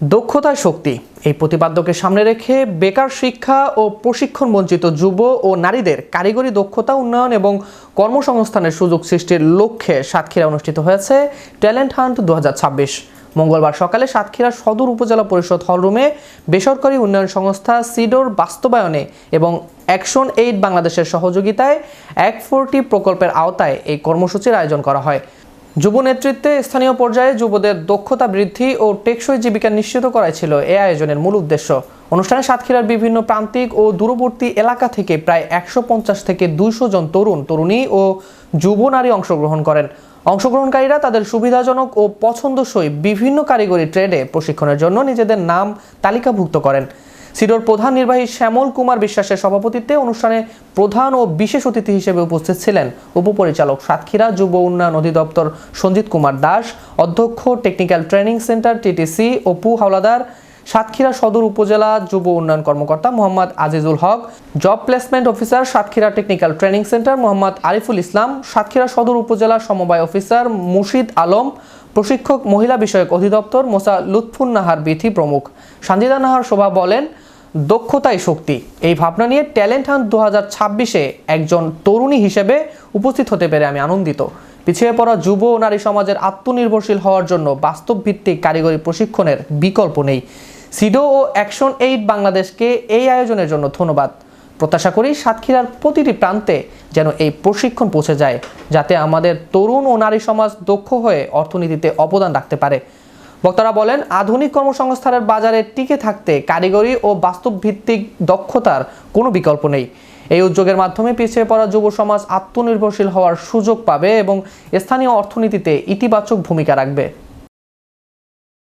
দক্ষতায় শক্তি এই প্রতিপাদ্যকে সামনে রেখে বেকার শিক্ষা ও প্রশিক্ষণ বঞ্চিত যুব ও নারীদের কারিগরি দক্ষতা উন্নয়ন এবং কর্মসংস্থানের সুযোগ সৃষ্টির লক্ষ্যে সাতক্ষীরায় অনুষ্ঠিত হয়েছে ট্যালেন্ট হান্ট 2026। মঙ্গলবার সকালে সাতক্ষীরা সদর উপজেলা পরিষদ হলরুমে বেসরকারি উন্নয়ন সংস্থা সিডোর বাস্তবায়নে এবং অ্যাকশন এইড বাংলাদেশের সহযোগিতায় 140 প্রকল্পের আওতায় এই কর্মসূচির আয়োজন করা হয়। যুব নেতৃত্বে স্থানীয় পর্যায়ে যুবদের দক্ষতা বৃদ্ধি ও টেকসই জীবিকা নিশ্চিত করাই ছিল এ আয়োজনের মূল উদ্দেশ্য। অনুষ্ঠানে সাতক্ষীরার বিভিন্ন প্রান্তিক ও দূরবর্তী এলাকা থেকে প্রায় 150 থেকে 200 জন তরুণ তরুণী ও যুব নারী অংশগ্রহণ করেন। অংশগ্রহণকারীরা তাদের সুবিধাজনক ও পছন্দসই বিভিন্ন কারিগরি ট্রেডে প্রশিক্ষণের জন্য নিজেদের নাম তালিকাভুক্ত করেন। সিডোর প্রধান নির্বাহী শ্যামল কুমার বিশ্বাসের সভাপতিত্বে অনুষ্ঠানে প্রধান ও বিশেষ অতিথি হিসেবে উপস্থিত ছিলেন উপপরিচালক সাতক্ষীরা যুব উন্নয়ন অধিদপ্তর সঞ্জিত কুমার দাস, অধ্যক্ষ technical training centre TTC Apu Howlader, Satkhira Sadar Upazila যুব উন্নয়ন কর্মকর্তা Mohammad Azizul Haque, job placement officer Satkhira technical training centre Mohammad Ariful Islam, Satkhira Sadar Upazila সমবায় অফিসার মুর্শিদ আলম, প্রশিক্ষক মহিলা বিষয়ক অধিদপ্তর মোসা লুৎফুন নাহার বিথি প্রমুখ। সানজিদা নাহার শোভা বলেন, দক্ষতাই শক্তি এই ভাবনা নিয়ে ট্যালেন্ট হান্ট 2026-এ একজন তরুণী হিসেবে উপস্থিত হতে পেরে আমি আনন্দিত। পিছিয়ে পড়া যুব ও নারী সমাজের আত্মনির্ভরশীল হওয়ার জন্য বাস্তব ভিত্তিক কারিগরি প্রশিক্ষণের বিকল্প নেই। সিডো ও অ্যাকশন এইড বাংলাদেশকে এই আয়োজনের জন্য ধন্যবাদ। প্রত্যাশা করি সাতক্ষীরার প্রতিটি প্রান্তে যেন এই প্রশিক্ষণ পৌঁছে যায়, যাতে আমাদের তরুণ ও নারী সমাজ দক্ষ হয়ে অর্থনীতিতে অবদান রাখতে পারে। বক্তারা বলেন, আধুনিক কর্মসংস্থানের বাজারে টিকে থাকতে কারিগরি ও বাস্তব ভিত্তিক দক্ষতার কোনো বিকল্প নেই। এই উদ্যোগের মাধ্যমে পিছিয়ে পড়া যুব সমাজ আত্মনির্ভরশীল হওয়ার সুযোগ পাবে এবং স্থানীয় অর্থনীতিতে ইতিবাচক ভূমিকা রাখবে।